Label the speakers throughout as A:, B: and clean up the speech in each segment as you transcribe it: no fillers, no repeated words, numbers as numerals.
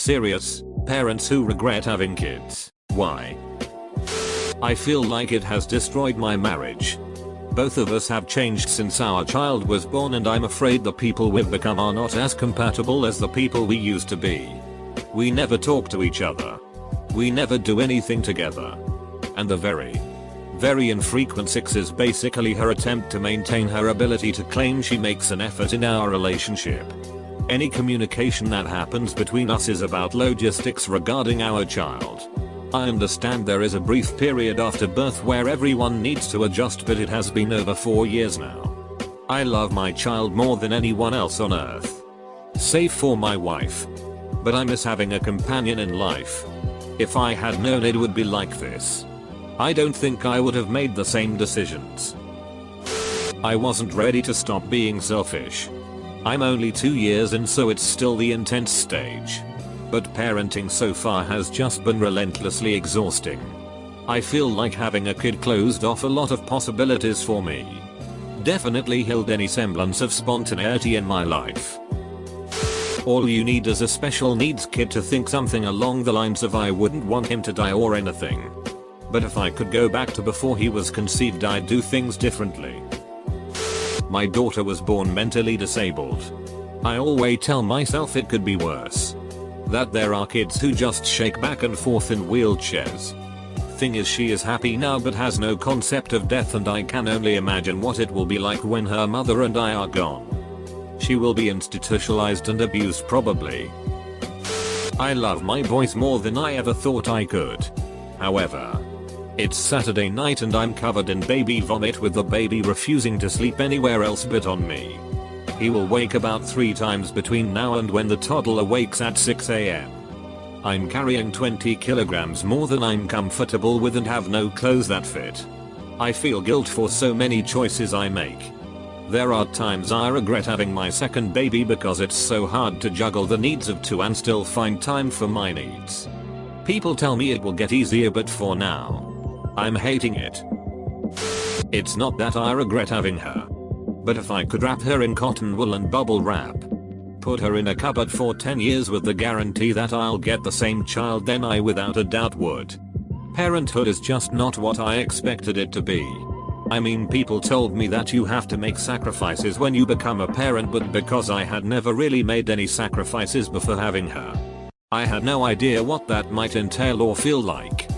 A: serious, parents who regret having kids. Why? I feel like it has destroyed my marriage. Both of us have changed since our child was born, and I'm afraid the people we've become are not as compatible as the people we used to be. We never talk to each other. We never do anything together. And the very infrequent sex is basically her attempt to maintain her ability to claim she makes an effort in our relationship. Any communication that happens between us is about logistics regarding our child. I understand there is a brief period after birth where everyone needs to adjust, but it has been over 4 years now. I love my child more than anyone else on earth. Save for my wife. But I miss having a companion in life. If I had known it would be like this, I don't think I would have made the same decisions. I wasn't ready to stop being selfish. I'm only 2 years in, so it's still the intense stage. But parenting so far has just been relentlessly exhausting. I feel like having a kid closed off a lot of possibilities for me. Definitely killed any semblance of spontaneity in my life. All you need is a special needs kid to think something along the lines of I wouldn't want him to die or anything. But if I could go back to before he was conceived, I'd do things differently. My daughter was born mentally disabled. I always tell myself it could be worse. That there are kids who just shake back and forth in wheelchairs. Thing is, she is happy now but has no concept of death, and I can only imagine what it will be like when her mother and I are gone. She will be institutionalized and abused probably. I love my voice more than I ever thought I could. However, it's Saturday night and I'm covered in baby vomit, with the baby refusing to sleep anywhere else but on me. He will wake about 3 times between now and when the toddler wakes at 6 AM. I'm carrying 20 kilograms more than I'm comfortable with and have no clothes that fit. I feel guilt for so many choices I make. There are times I regret having my second baby because it's so hard to juggle the needs of 2 and still find time for my needs. People tell me it will get easier, but for now, I'm hating it. It's not that I regret having her. But if I could wrap her in cotton wool and bubble wrap, put her in a cupboard for 10 years with the guarantee that I'll get the same child, then I without a doubt would. Parenthood is just not what I expected it to be. I mean, people told me that you have to make sacrifices when you become a parent, but because I had never really made any sacrifices before having her, I had no idea what that might entail or feel like.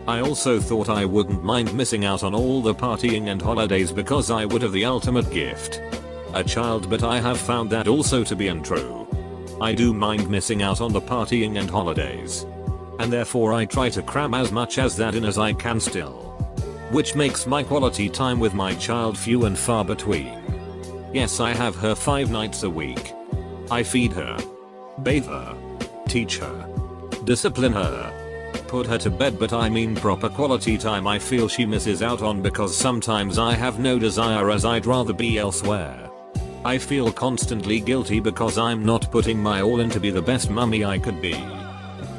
A: I also thought I wouldn't mind missing out on all the partying and holidays because I would have the ultimate gift, a child, but I have found that also to be untrue. I do mind missing out on the partying and holidays, and therefore I try to cram as much as that in as I can still, which makes my quality time with my child few and far between. Yes, I have her 5 nights a week. I feed her, bathe her, teach her, discipline her, put her to bed, but I mean proper quality time I feel she misses out on because sometimes I have no desire as I'd rather be elsewhere. I feel constantly guilty because I'm not putting my all in to be the best mummy I could be,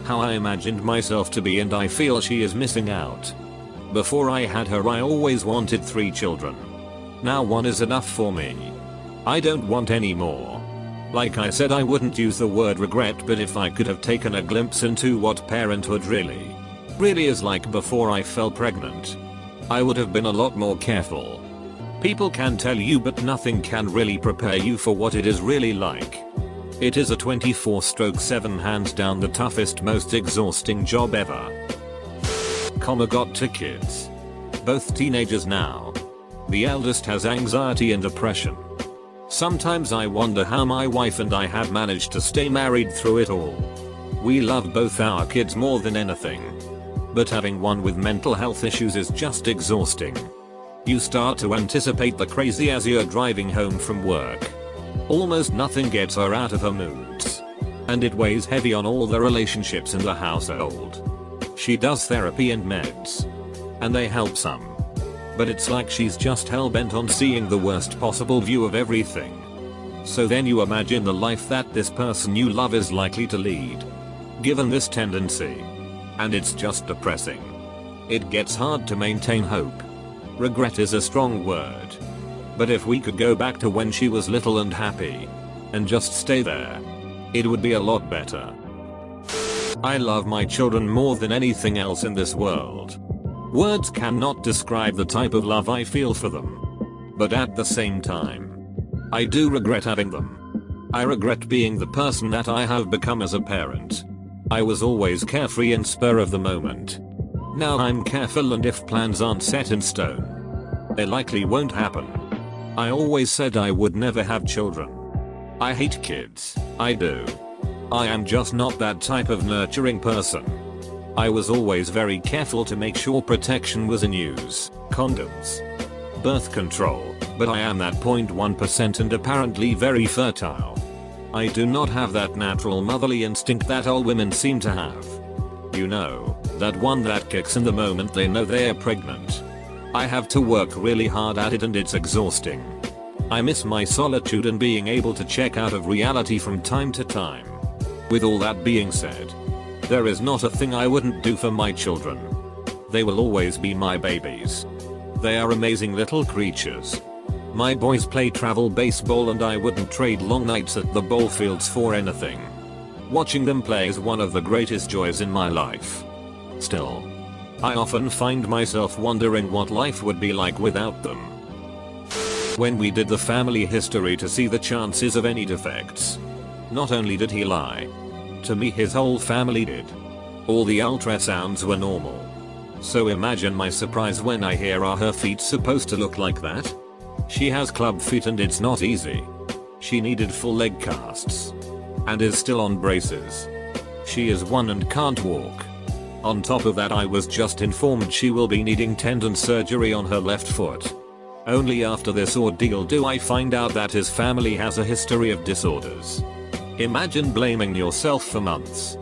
A: how I imagined myself to be, and I feel she is missing out. Before I had her I always wanted 3 children. Now 1 is enough for me. I don't want any more. Like I said, I wouldn't use the word regret, but if I could have taken a glimpse into what parenthood really is like before I fell pregnant, I would have been a lot more careful. People can tell you, but nothing can really prepare you for what it is really like. It is a 24/7 hands down the toughest, most exhausting job ever. Got 2 kids. Both teenagers now. The eldest has anxiety and depression. Sometimes I wonder how my wife and I have managed to stay married through it all. We love both our kids more than anything. But having one with mental health issues is just exhausting. You start to anticipate the crazy as you're driving home from work. Almost nothing gets her out of her moods. And it weighs heavy on all the relationships in the household. She does therapy and meds, and they help some. But it's like she's just hell-bent on seeing the worst possible view of everything. So then you imagine the life that this person you love is likely to lead, given this tendency. And it's just depressing. It gets hard to maintain hope. Regret is a strong word. But if we could go back to when she was little and happy, and just stay there, it would be a lot better. I love my children more than anything else in this world. Words cannot describe the type of love I feel for them. But at the same time, I do regret having them. I regret being the person that I have become as a parent. I was always carefree and spur of the moment. Now I'm careful, and if plans aren't set in stone, they likely won't happen. I always said I would never have children. I hate kids, I do. I am just not that type of nurturing person. I was always very careful to make sure protection was in use, condoms, birth control, but I am that 0.1% and apparently very fertile. I do not have that natural motherly instinct that all women seem to have. You know, that one that kicks in the moment they know they're pregnant. I have to work really hard at it and it's exhausting. I miss my solitude and being able to check out of reality from time to time. With all that being said, there is not a thing I wouldn't do for my children. They will always be my babies. They are amazing little creatures. My boys play travel baseball and I wouldn't trade long nights at the ball fields for anything. Watching them play is one of the greatest joys in my life. Still, I often find myself wondering what life would be like without them. When we did the family history to see the chances of any defects, not only did he lie, to me his whole family did. All the ultrasounds were normal. So imagine my surprise when I hear, are her feet supposed to look like that? She has club feet and it's not easy. She needed full leg casts. And is still on braces. She is 1 and can't walk. On top of that, I was just informed she will be needing tendon surgery on her left foot. Only after this ordeal do I find out that his family has a history of disorders. Imagine blaming yourself for months.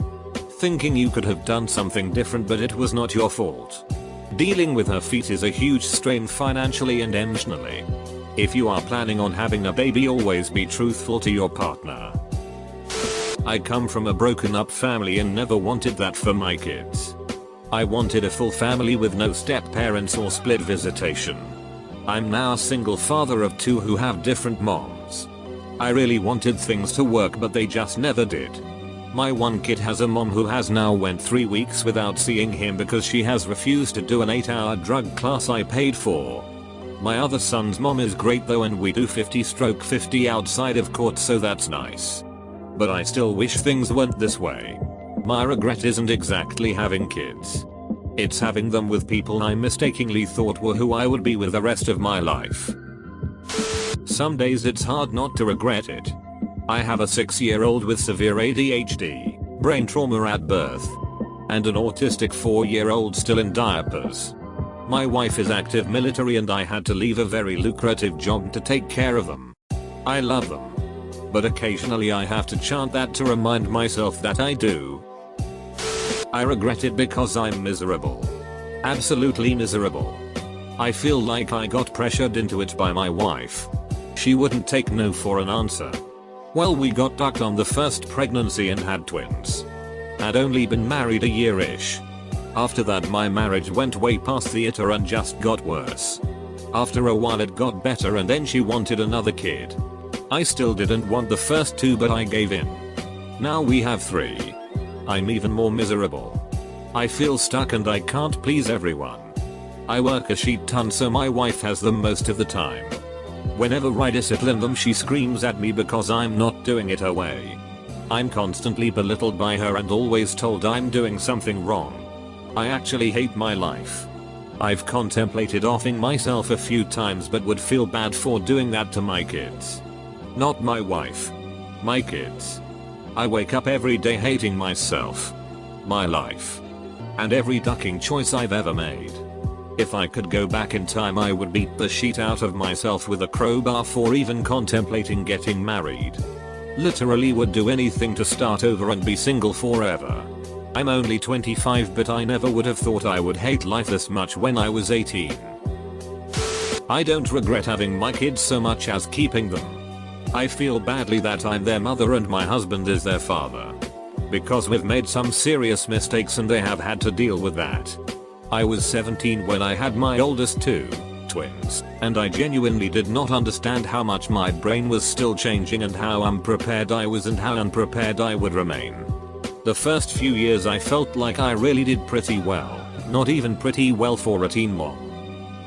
A: Thinking you could have done something different but it was not your fault. Dealing with her feet is a huge strain financially and emotionally. If you are planning on having a baby, always be truthful to your partner. I come from a broken up family and never wanted that for my kids. I wanted a full family with no step parents or split visitation. I'm now a single father of 2 who have different moms. I really wanted things to work but they just never did. My one kid has a mom who has now went 3 weeks without seeing him because she has refused to do an 8-hour drug class I paid for. My other son's mom is great though, and we do 50/50 outside of court, so that's nice. But I still wish things weren't this way. My regret isn't exactly having kids. It's having them with people I mistakenly thought were who I would be with the rest of my life. Some days it's hard not to regret it. I have a 6-year-old with severe ADHD, brain trauma at birth, and an autistic 4-year-old still in diapers. My wife is active military and I had to leave a very lucrative job to take care of them. I love them. But occasionally I have to chant that to remind myself that I do. I regret it because I'm miserable. Absolutely miserable. I feel like I got pressured into it by my wife. She wouldn't take no for an answer. Well, we got ducked on the first pregnancy and had twins. Had only been married a year-ish. After that my marriage went way past theater and just got worse. After a while it got better and then she wanted another kid. I still didn't want the first 2 but I gave in. Now we have 3. I'm even more miserable. I feel stuck and I can't please everyone. I work a shit ton so my wife has them most of the time. Whenever I discipline them she screams at me because I'm not doing it her way. I'm constantly belittled by her and always told I'm doing something wrong. I actually hate my life. I've contemplated offing myself a few times but would feel bad for doing that to my kids. Not my wife. My kids. I wake up every day hating myself, my life, and every ducking choice I've ever made. If I could go back in time I would beat the shit out of myself with a crowbar for even contemplating getting married. Literally would do anything to start over and be single forever. I'm only 25 but I never would have thought I would hate life this much when I was 18. I don't regret having my kids so much as keeping them. I feel badly that I'm their mother and my husband is their father. Because we've made some serious mistakes and they have had to deal with that. I was 17 when I had my oldest 2 twins, and I genuinely did not understand how much my brain was still changing and how unprepared I was and how unprepared I would remain. The first few years I felt like I really did pretty well, not even pretty well for a teen mom.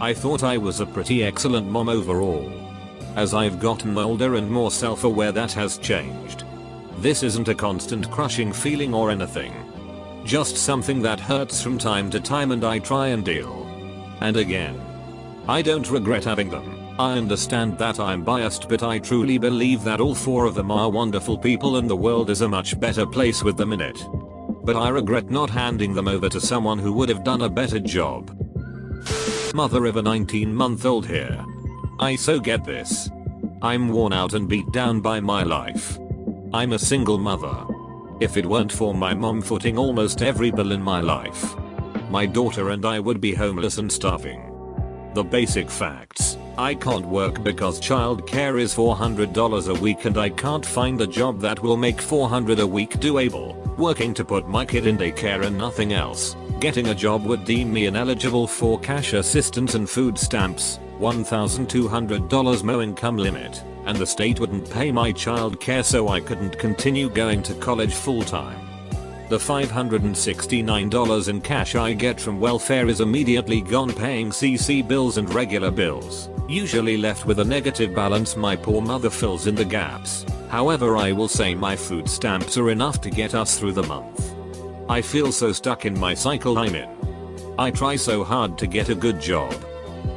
A: I thought I was a pretty excellent mom overall. As I've gotten older and more self-aware, that has changed. This isn't a constant crushing feeling or anything. Just something that hurts from time to time and I try and deal. And again, I don't regret having them. I understand that I'm biased, but I truly believe that all 4 of them are wonderful people and the world is a much better place with them in it. But I regret not handing them over to someone who would have done a better job. Mother of a 19-month-old here. I so get this. I'm worn out and beat down by my life. I'm a single mother. If it weren't for my mom footing almost every bill in my life, my daughter and I would be homeless and starving. The basic facts. I can't work because childcare is $400 a week and I can't find a job that will make $400 a week doable. Working to put my kid in daycare and nothing else. Getting a job would deem me ineligible for cash assistance and food stamps. $1,200 no income limit. And the state wouldn't pay my childcare, so I couldn't continue going to college full time. The $569 in cash I get from welfare is immediately gone paying CC bills and regular bills, usually left with a negative balance. My poor mother fills in the gaps. However, I will say my food stamps are enough to get us through the month. I feel so stuck in my cycle I'm in. I try so hard to get a good job,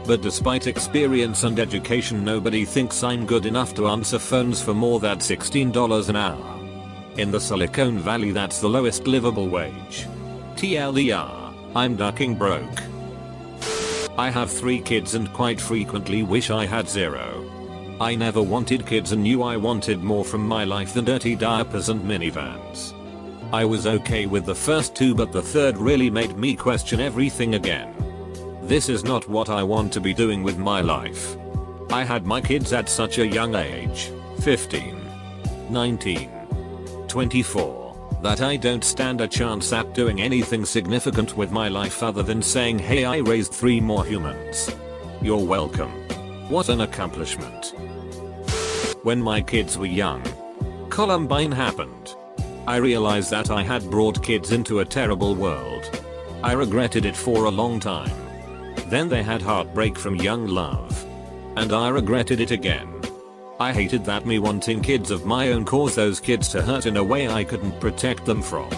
A: but despite experience and education, nobody thinks I'm good enough to answer phones for more than $16 an hour. In the Silicon Valley, that's the lowest livable wage. TLDR, I'm ducking broke. I have 3 kids and quite frequently wish I had 0. I never wanted kids and knew I wanted more from my life than dirty diapers and minivans. I was okay with the first 2, but the third really made me question everything again. This is not what I want to be doing with my life. I had my kids at such a young age, 15, 19, 24, that I don't stand a chance at doing anything significant with my life other than saying, hey, I raised 3 more humans. You're welcome. What an accomplishment. When my kids were young, Columbine happened. I realized that I had brought kids into a terrible world. I regretted it for a long time. Then they had heartbreak from young love. And I regretted it again. I hated that me wanting kids of my own caused those kids to hurt in a way I couldn't protect them from.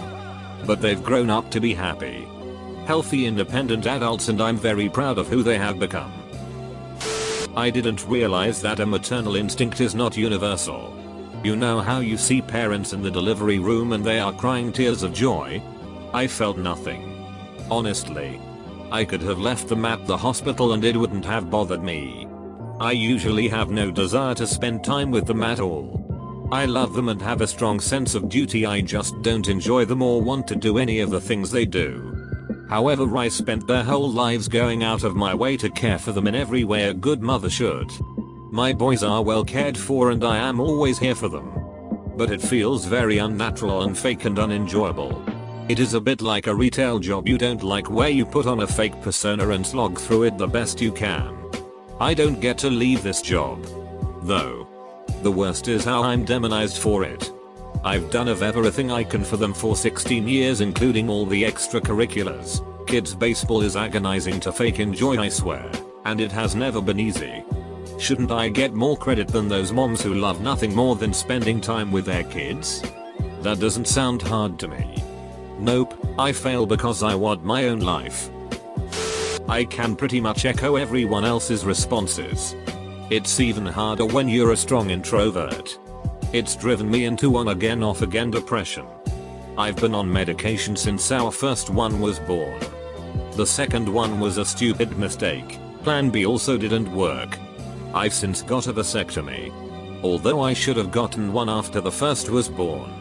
A: But they've grown up to be happy, healthy, independent adults, and I'm very proud of who they have become. I didn't realize that a maternal instinct is not universal. You know how you see parents in the delivery room and they are crying tears of joy? I felt nothing. Honestly. I could have left them at the hospital and it wouldn't have bothered me. I usually have no desire to spend time with them at all. I love them and have a strong sense of duty, I just don't enjoy them or want to do any of the things they do. However, I spent their whole lives going out of my way to care for them in every way a good mother should. My boys are well cared for and I am always here for them. But it feels very unnatural and fake and unenjoyable. It is a bit like a retail job you don't like, where you put on a fake persona and slog through it the best you can. I don't get to leave this job, though. The worst is how I'm demonized for it. I've done of everything I can for them for 16 years, including all the extracurriculars. Kids baseball is agonizing to fake enjoy, I swear, and it has never been easy. Shouldn't I get more credit than those moms who love nothing more than spending time with their kids? That doesn't sound hard to me. Nope, I fail because I want my own life. I can pretty much echo everyone else's responses. It's even harder when you're a strong introvert. It's driven me into on again off again depression. I've been on medication since our first one was born. The second one was a stupid mistake. Plan B also didn't work. I've since got a vasectomy, although I should have gotten one after the first was born.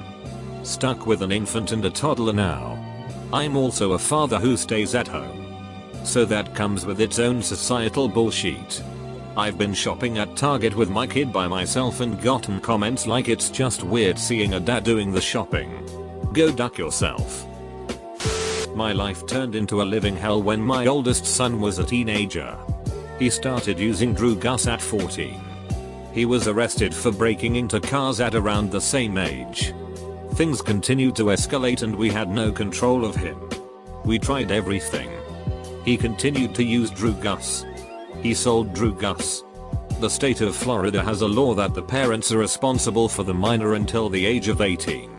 A: Stuck with an infant and a toddler now. I'm also a father who stays at home, so that comes with its own societal bullshit. I've been shopping at Target with my kid by myself and gotten comments like it's just weird seeing a dad doing the shopping. Go duck yourself. My life turned into a living hell when my oldest son was a teenager. He started using drugs at 14. He was arrested for breaking into cars at around the same age. Things continued to escalate and we had no control of him. We tried everything. He continued to use Drugus. He sold Drugus. The state of Florida has a law that the parents are responsible for the minor until the age of 18.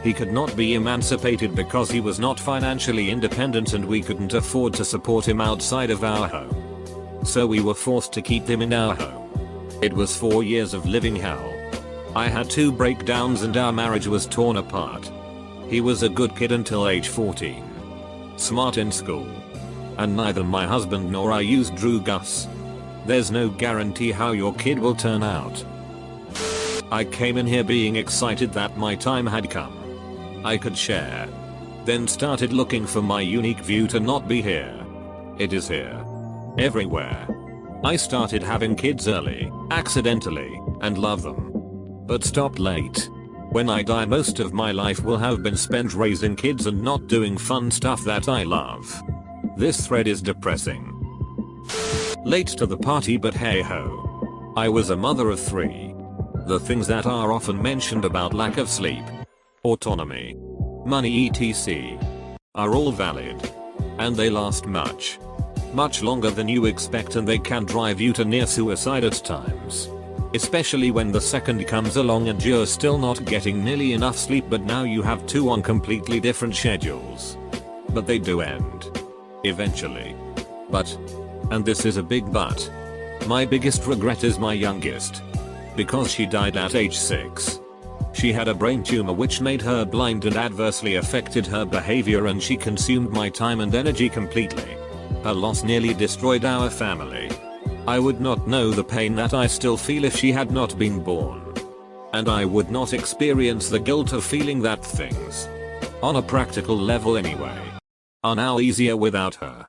A: He could not be emancipated because he was not financially independent and we couldn't afford to support him outside of our home. So we were forced to keep him in our home. It was 4 years of living hell. I had 2 breakdowns and our marriage was torn apart. He was a good kid until age 14. Smart in school. And neither my husband nor I used Drugus. There's no guarantee how your kid will turn out. I came in here being excited that my time had come. I could share. Then started looking for my unique view to not be here. It is here. Everywhere. I started having kids early, accidentally, and love them. But stopped late. When I die, most of my life will have been spent raising kids and not doing fun stuff that I love. This thread is depressing. Late to the party, but hey ho. I was a mother of 3. The things that are often mentioned about lack of sleep, autonomy, money etc. are all valid. And they last much longer than you expect, and they can drive you to near suicide at times. Especially when the second comes along and you're still not getting nearly enough sleep, but now you have 2 on completely different schedules. But they do end. Eventually. But, and this is a big but, my biggest regret is my youngest. Because she died at age 6. She had a brain tumor which made her blind and adversely affected her behavior, and she consumed my time and energy completely. Her loss nearly destroyed our family. I would not know the pain that I still feel if she had not been born. And I would not experience the guilt of feeling that things, on a practical level anyway, are now easier without her.